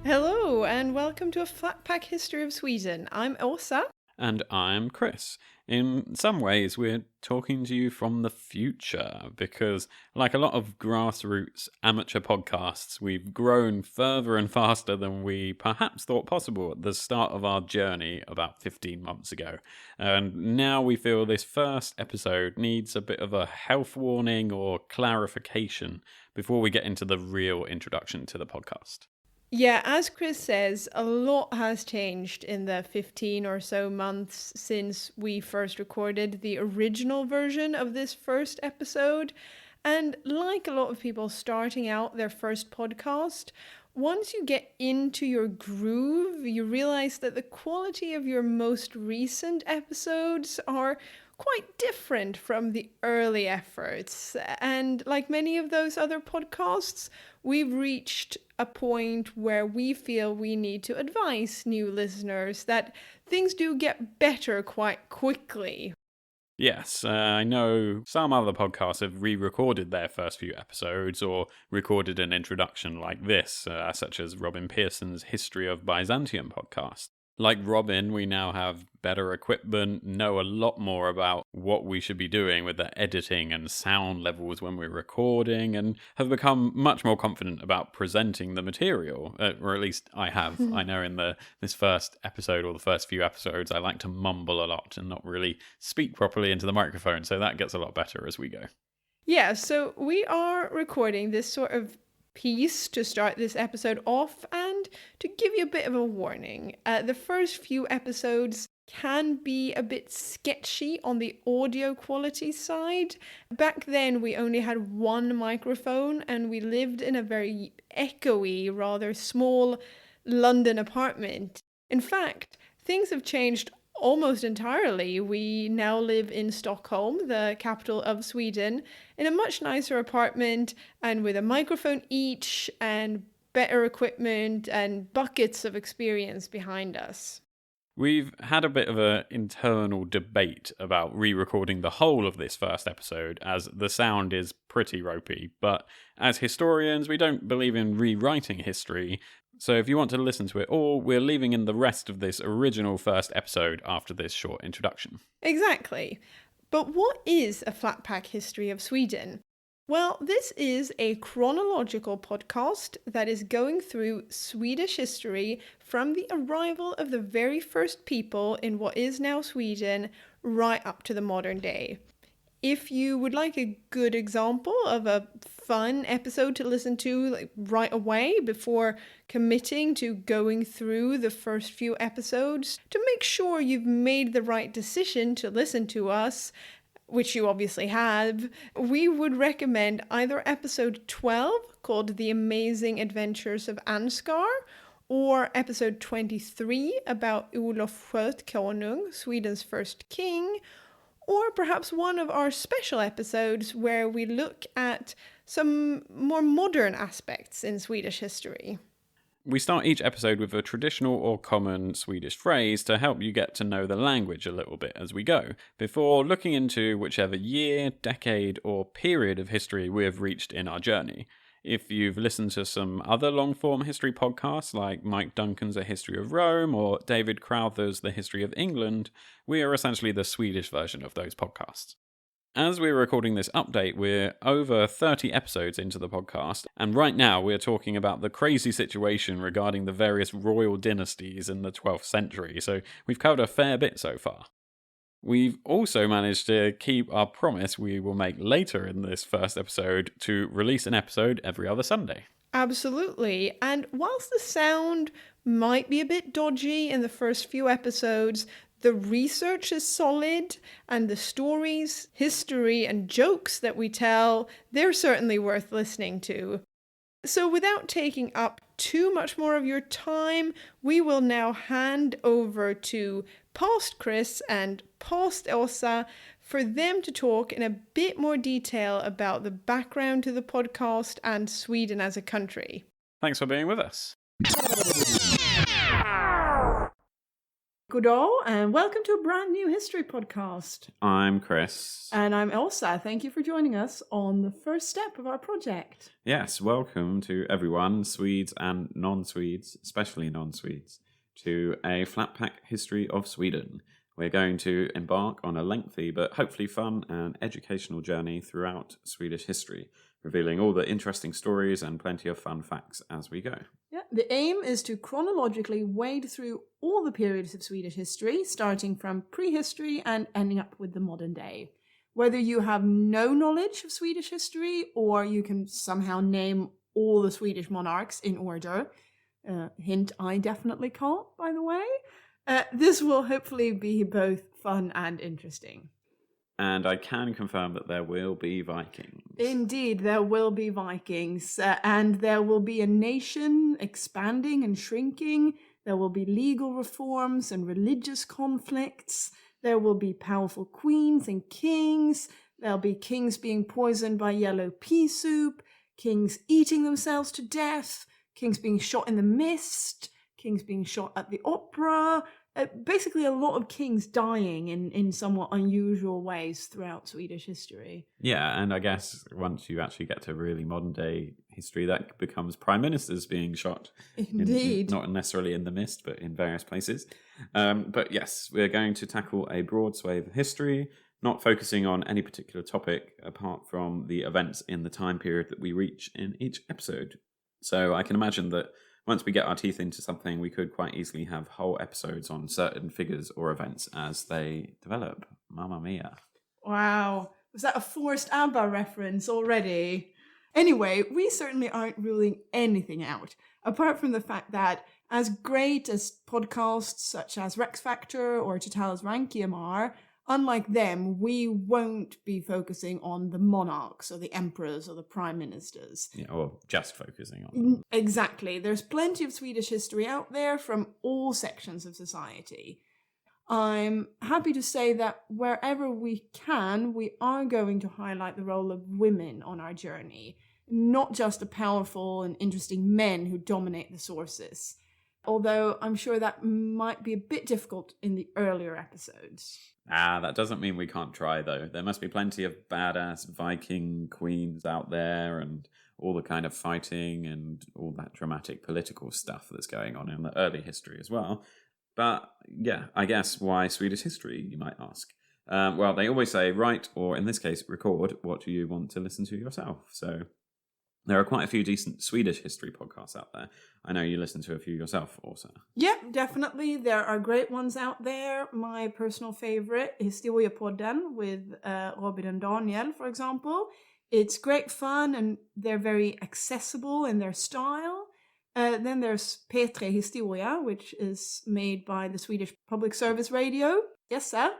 Hello, and welcome to a Flatpack History of Sweden. I'm Åsa. And I'm Chris. In some ways, we're talking to you from the future because, like a lot of grassroots amateur podcasts, we've grown further and faster than we perhaps thought possible at the start of our journey about 15 months ago. And now we feel this first episode needs a bit of a health warning or clarification before we get into the real introduction to the podcast. Yeah, as Chris says, a lot has changed in the 15 or so months since we first recorded the original version of this first episode. And like a lot of people starting out their first podcast, once you get into your groove, you realize that the quality of your most recent episodes are quite different from the early efforts. And like many of those other podcasts, we've reached a point where we feel we need to advise new listeners that things do get better quite quickly. Yes, I know some other podcasts have re-recorded their first few episodes or recorded an introduction like this, such as Robin Pearson's History of Byzantium podcast. Like Robin, we now have better equipment, know a lot more about what we should be doing with the editing and sound levels when we're recording, and have become much more confident about presenting the material, or at least I have. I know in this first episode or the first few episodes, I like to mumble a lot and not really speak properly into the microphone, so that gets a lot better as we go. Yeah, so we are recording this sort of piece to start this episode off, and to give you a bit of a warning, the first few episodes can be a bit sketchy on the audio quality side. Back then we only had one microphone and we lived in a very echoey, rather small London apartment. In fact, things have changed almost entirely. We now live in Stockholm, the capital of Sweden, in a much nicer apartment and with a microphone each and better equipment and buckets of experience behind us. We've had a bit of an internal debate about re-recording the whole of this first episode, as the sound is pretty ropey, but as historians, we don't believe in rewriting history, so if you want to listen to it all, we're leaving in the rest of this original first episode after this short introduction. Exactly. But what is a Flatpack History of Sweden? Well, this is a chronological podcast that is going through Swedish history from the arrival of the very first people in what is now Sweden right up to the modern day. If you would like a good example of a fun episode to listen to right away before committing to going through the first few episodes, to make sure you've made the right decision to listen to us, which you obviously have, we would recommend either episode 12, called The Amazing Adventures of Ansgar, or episode 23, about Olof Skötkonung, Sweden's first king, or perhaps one of our special episodes where we look at some more modern aspects in Swedish history. We start each episode with a traditional or common Swedish phrase to help you get to know the language a little bit as we go, before looking into whichever year, decade, or period of history we have reached in our journey. If you've listened to some other long-form history podcasts like Mike Duncan's A History of Rome or David Crowther's The History of England, we are essentially the Swedish version of those podcasts. As we're recording this update, we're over 30 episodes into the podcast, and right now we're talking about the crazy situation regarding the various royal dynasties in the 12th century, so we've covered a fair bit so far. We've also managed to keep our promise we will make later in this first episode to release an episode every other Sunday. Absolutely, and whilst the sound might be a bit dodgy in the first few episodes, the research is solid, and the stories, history, and jokes that we tell, they're certainly worth listening to. So without taking up too much more of your time, we will now hand over to past Chris and past Åsa for them to talk in a bit more detail about the background to the podcast and Sweden as a country. Thanks for being with us. Goddag, and welcome to a brand new history podcast. I'm Chris. And I'm Elsa. Thank you for joining us on the first step of our project. Yes, welcome to everyone, Swedes and non-Swedes, especially non-Swedes, to a Flatpack history of Sweden. We're going to embark on a lengthy but hopefully fun and educational journey throughout Swedish history, revealing all the interesting stories and plenty of fun facts as we go. Yeah, the aim is to chronologically wade through all the periods of Swedish history, starting from prehistory and ending up with the modern day. Whether you have no knowledge of Swedish history or you can somehow name all the Swedish monarchs in order, hint, I definitely can't, by the way, this will hopefully be both fun and interesting. And I can confirm that there will be Vikings. Indeed, there will be Vikings, and there will be a nation expanding and shrinking. There will be legal reforms and religious conflicts. There will be powerful queens and kings. There'll be kings being poisoned by yellow pea soup, kings eating themselves to death, kings being shot in the mist, kings being shot at the opera. Basically, a lot of kings dying in somewhat unusual ways throughout Swedish history. Yeah, and I guess once you actually get to really modern day history, that becomes prime ministers being shot. Indeed. Not necessarily in the mist, but in various places. But yes, we're going to tackle a broad swathe of history, not focusing on any particular topic apart from the events in the time period that we reach in each episode. So I can imagine that once we get our teeth into something, we could quite easily have whole episodes on certain figures or events as they develop. Mamma mia. Wow. Was that a forced ABBA reference already? Anyway, we certainly aren't ruling anything out, apart from the fact that as great as podcasts such as Rex Factor or Totales Rankium are, unlike them, we won't be focusing on the monarchs or the emperors or the prime ministers. Yeah, or just focusing on them. Exactly. There's plenty of Swedish history out there from all sections of society. I'm happy to say that wherever we can, we are going to highlight the role of women on our journey, not just the powerful and interesting men who dominate the sources. Although I'm sure that might be a bit difficult in the earlier episodes. That doesn't mean we can't try, though. There must be plenty of badass Viking queens out there and all the kind of fighting and all that dramatic political stuff that's going on in the early history as well. But yeah, I guess why Swedish history, you might ask. Well, they always say write, or in this case, record what you want to listen to yourself. So there are quite a few decent Swedish history podcasts out there. I know you listen to a few yourself also. Yeah, definitely. There are great ones out there. My personal favorite, Historiepodden with Robin and Daniel, for example. It's great fun and they're very accessible in their style. Then there's P3 Historia, which is made by the Swedish Public Service Radio. Yes, sir.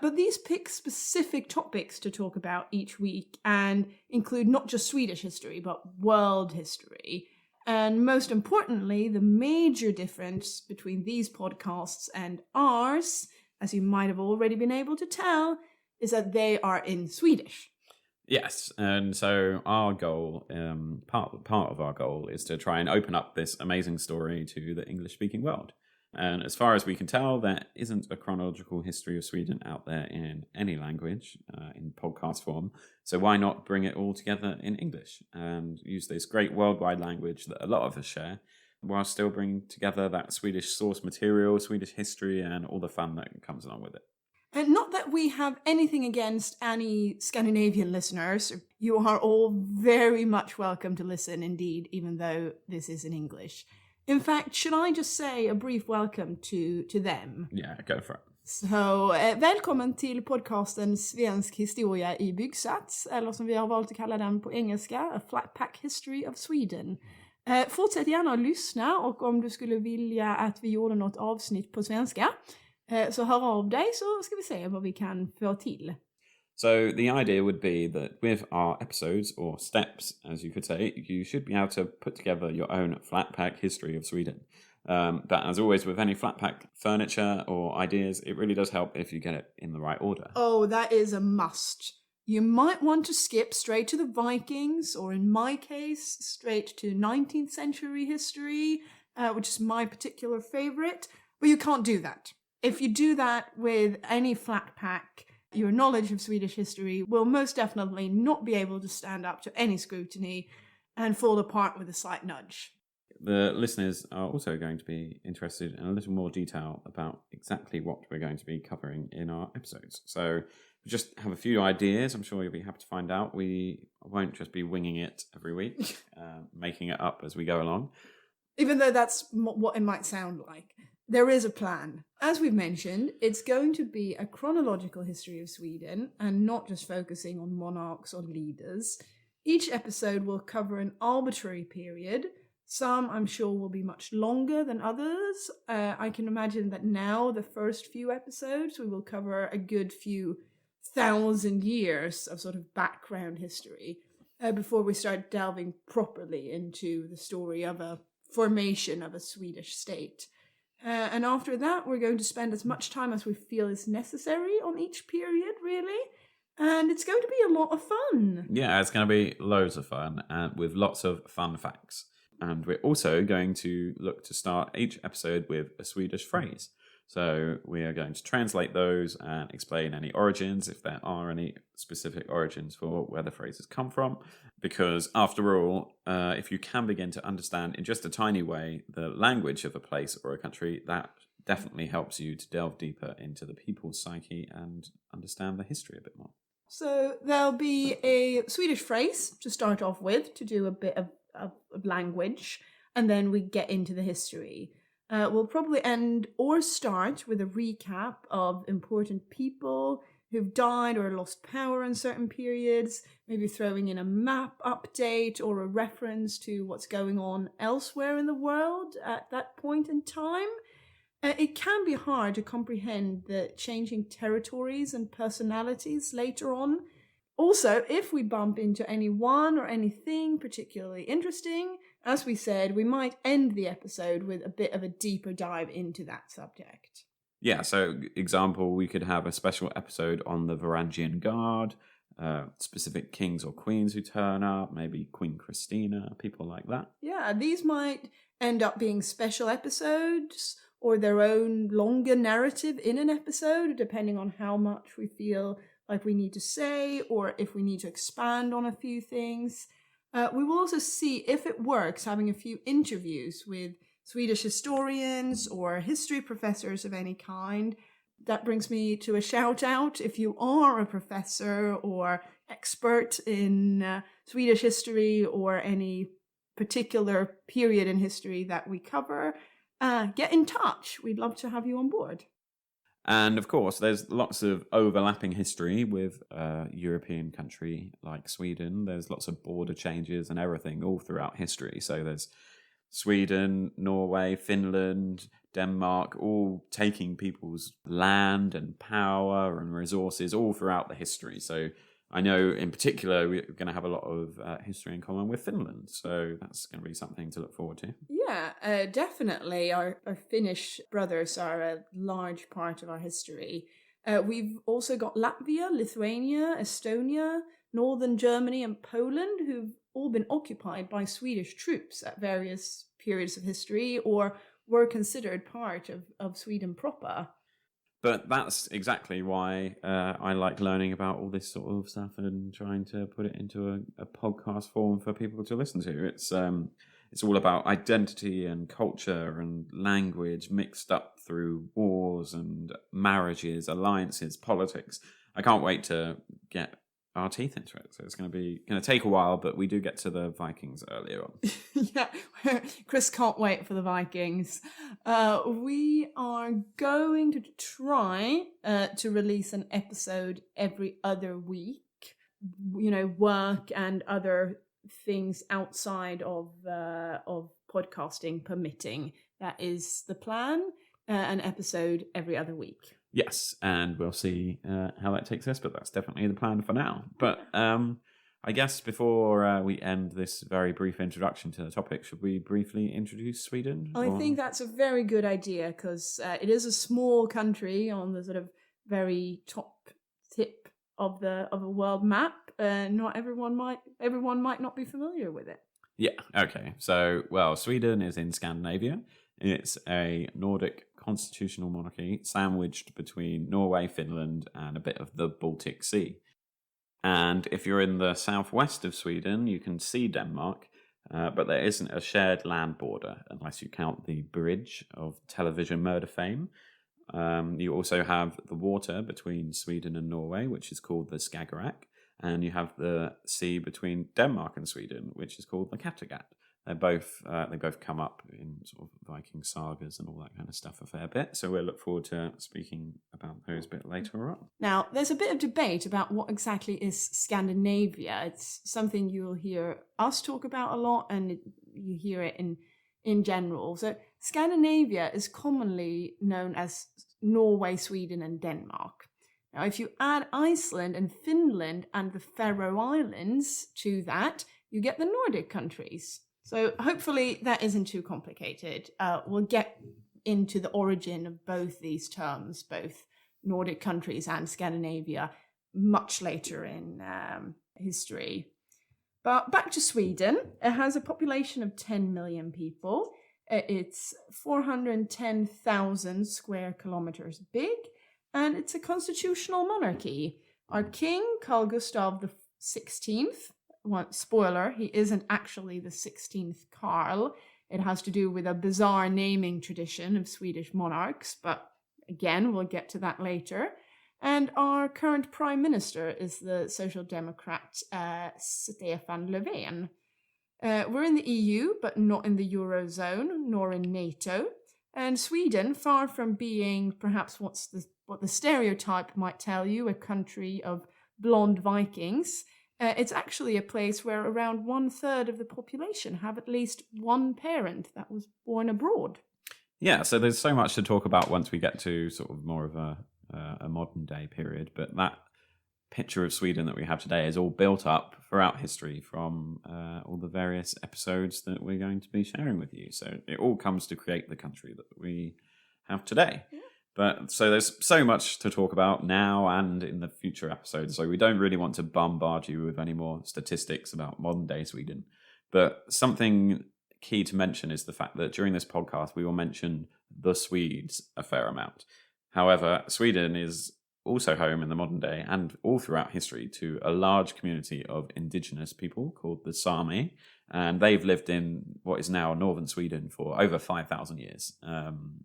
But these pick specific topics to talk about each week and include not just Swedish history, but world history. And most importantly, the major difference between these podcasts and ours, as you might have already been able to tell, is that they are in Swedish. Yes, and so our goal, part of our goal, is to try and open up this amazing story to the English-speaking world. And as far as we can tell, there isn't a chronological history of Sweden out there in any language, in podcast form. So why not bring it all together in English and use this great worldwide language that a lot of us share, while still bringing together that Swedish source material, Swedish history, and all the fun that comes along with it. And not that we have anything against any Scandinavian listeners. You are all very much welcome to listen indeed, even though this is in English. In fact, should I just say a brief welcome to them? Yeah, go for it. Så välkommen till podcasten Svensk historia i byggsats, eller som vi har valt att kalla den på engelska, A Flatpack History of Sweden. Fortsätt gärna att lyssna, och om du skulle vilja att vi gjorde något avsnitt på svenska, så hör av dig så ska vi se vad vi kan få till. So the idea would be that with our episodes, or steps, as you could say, you should be able to put together your own Flatpack history of Sweden. But as always with any Flatpack furniture or ideas, it really does help if you get it in the right order. Oh, that is a must. You might want to skip straight to the Vikings, or in my case, straight to 19th century history, which is my particular favorite, but you can't do that. If you do that with any Flatpack, your knowledge of Swedish history will most definitely not be able to stand up to any scrutiny and fall apart with a slight nudge. The listeners are also going to be interested in a little more detail about exactly what we're going to be covering in our episodes. So we just have a few ideas. I'm sure you'll be happy to find out. We won't just be winging it every week, making it up as we go along. Even though that's what it might sound like. There is a plan. As we've mentioned, it's going to be a chronological history of Sweden and not just focusing on monarchs or leaders. Each episode will cover an arbitrary period. Some, I'm sure, will be much longer than others. I can imagine that now, the first few episodes, we will cover a good few 1,000 years of sort of background history before we start delving properly into the story of a formation of a Swedish state. And after that, we're going to spend as much time as we feel is necessary on each period, really. And it's going to be a lot of fun. Yeah, it's going to be loads of fun with lots of fun facts. And we're also going to look to start each episode with a Swedish phrase. So we are going to translate those and explain any origins, if there are any specific origins for where the phrases come from. Because after all, if you can begin to understand in just a tiny way the language of a place or a country, that definitely helps you to delve deeper into the people's psyche and understand the history a bit more. So there'll be a Swedish phrase to start off with, to do a bit of language, and then we get into the history. We'll probably end or start with a recap of important people who've died or lost power in certain periods, maybe throwing in a map update or a reference to what's going on elsewhere in the world at that point in time. It can be hard to comprehend the changing territories and personalities later on. Also, if we bump into anyone or anything particularly interesting, as we said, we might end the episode with a bit of a deeper dive into that subject. Yeah, so example, we could have a special episode on the Varangian Guard, specific kings or queens who turn up, maybe Queen Christina, people like that. Yeah, these might end up being special episodes or their own longer narrative in an episode, depending on how much we feel like we need to say, or if we need to expand on a few things. We will also see if it works having a few interviews with Swedish historians or history professors of any kind. That brings me to a shout out. If you are a professor or expert in Swedish history or any particular period in history that we cover, get in touch. We'd love to have you on board. And of course, there's lots of overlapping history with a European country like Sweden. There's lots of border changes and everything all throughout history. So there's Sweden, Norway, Finland, Denmark, all taking people's land and power and resources all throughout the history. So I know in particular we're going to have a lot of history in common with Finland. So that's going to be something to look forward to. Yeah, definitely. Our Finnish brothers are a large part of our history. We've also got Latvia, Lithuania, Estonia, Northern Germany and Poland, who've all been occupied by Swedish troops at various periods of history or were considered part of Sweden proper. But that's exactly why I like learning about all this sort of stuff and trying to put it into a podcast form for people to listen to. It's all about identity and culture and language mixed up through wars and marriages, alliances, politics. I can't wait to get our teeth into it. So it's going to take a while, but we do get to the Vikings earlier on. Yeah, Chris can't wait for the Vikings. We are going to try to release an episode every other week. You know, work and other things outside of podcasting permitting. That is the plan. An episode every other week. Yes, and we'll see how that takes us, but that's definitely the plan for now. But I guess before we end this very brief introduction to the topic, should we briefly introduce Sweden? I think that's a very good idea because it is a small country on the sort of very top tip of a world map. Not everyone might not be familiar with it. Yeah, okay. So, well, Sweden is in Scandinavia. It's a Nordic constitutional monarchy sandwiched between Norway, Finland, and a bit of the Baltic Sea. And if you're in the southwest of Sweden, you can see Denmark, but there isn't a shared land border unless you count the bridge of television murder fame. You also have the water between Sweden and Norway, which is called the Skagerrak, and you have the sea between Denmark and Sweden, which is called the Kattegat. They both come up in sort of Viking sagas and all that kind of stuff a fair bit. So we'll look forward to speaking about those a bit later on. Now, there's a bit of debate about what exactly is Scandinavia. It's something you'll hear us talk about a lot, and you hear it in general. So Scandinavia is commonly known as Norway, Sweden, and Denmark. Now, if you add Iceland and Finland and the Faroe Islands to that, you get the Nordic countries. So hopefully that isn't too complicated. We'll get into the origin of both these terms, both Nordic countries and Scandinavia, much later in history. But back to Sweden. It has a population of 10 million people. It's 410,000 square kilometers big, and it's a constitutional monarchy. Our king, Carl Gustav XVI, spoiler, he isn't actually the 16th Carl. It has to do with a bizarre naming tradition of Swedish monarchs, but again, we'll get to that later. And our current prime minister is the social democrat Stefan Löfven. We're in the EU, but not in the Eurozone, nor in NATO. And Sweden, far from being perhaps what the stereotype might tell you, a country of blonde Vikings, it's actually a place where around 1/3 of the population have at least one parent that was born abroad. Yeah, so there's so much to talk about once we get to sort of more of a modern day period. But that picture of Sweden that we have today is all built up throughout history from all the various episodes that we're going to be sharing with you. So it all comes to create the country that we have today. Yeah. But so there's so much to talk about now and in the future episodes. So we don't really want to bombard you with any more statistics about modern day Sweden. But something key to mention is the fact that during this podcast, we will mention the Swedes a fair amount. However, Sweden is also home in the modern day and all throughout history to a large community of indigenous people called the Sami. And they've lived in what is now northern Sweden for over 5,000 years.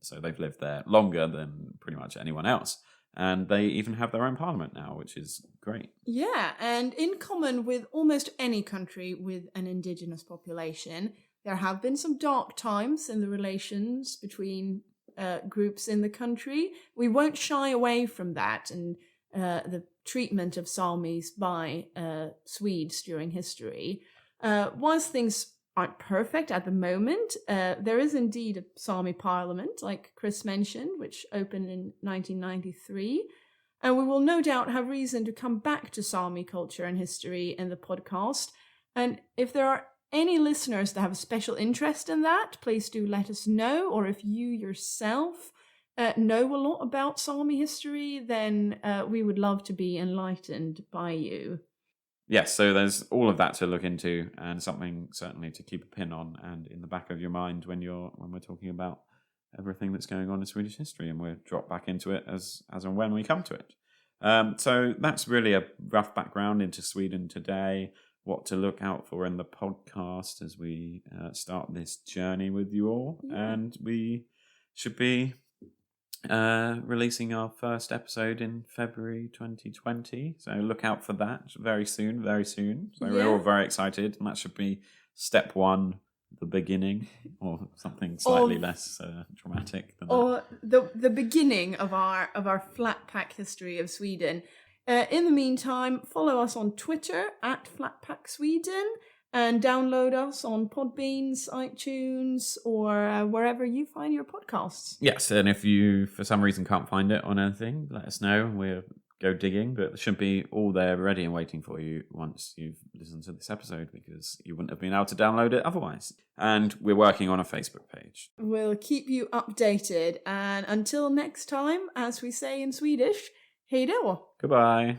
So they've lived there longer than pretty much anyone else. And they even have their own parliament now, which is great. Yeah, and in common with almost any country with an indigenous population, there have been some dark times in the relations between groups in the country. We won't shy away from that and the treatment of Samis by Swedes during history. Whilst things aren't perfect at the moment, there is indeed a Sami parliament, like Chris mentioned, which opened in 1993. And we will no doubt have reason to come back to Sami culture and history in the podcast. And if there are any listeners that have a special interest in that, please do let us know. Or if you yourself know a lot about Sami history, then we would love to be enlightened by you. Yes, so there's all of that to look into and something certainly to keep a pin on and in the back of your mind when we're talking about everything that's going on in Swedish history, and we'll drop back into it as and when we come to it. So that's really a rough background into Sweden today, what to look out for in the podcast as we start this journey with you all. Yeah. And we should be releasing our first episode in February 2020. So look out for that very soon. So yeah. We're all very excited. And that should be step 1, the beginning, or something slightly less dramatic than or that. the beginning of our Flatpack history of Sweden. In the meantime, follow us on Twitter at Flatpack Sweden and download us on Podbeans, iTunes, or wherever you find your podcasts. Yes, and if you, for some reason, can't find it on anything, let us know. We'll go digging, but it should be all there ready and waiting for you once you've listened to this episode, because you wouldn't have been able to download it otherwise. And we're working on a Facebook page. We'll keep you updated, and until next time, as we say in Swedish, hej då! Goodbye!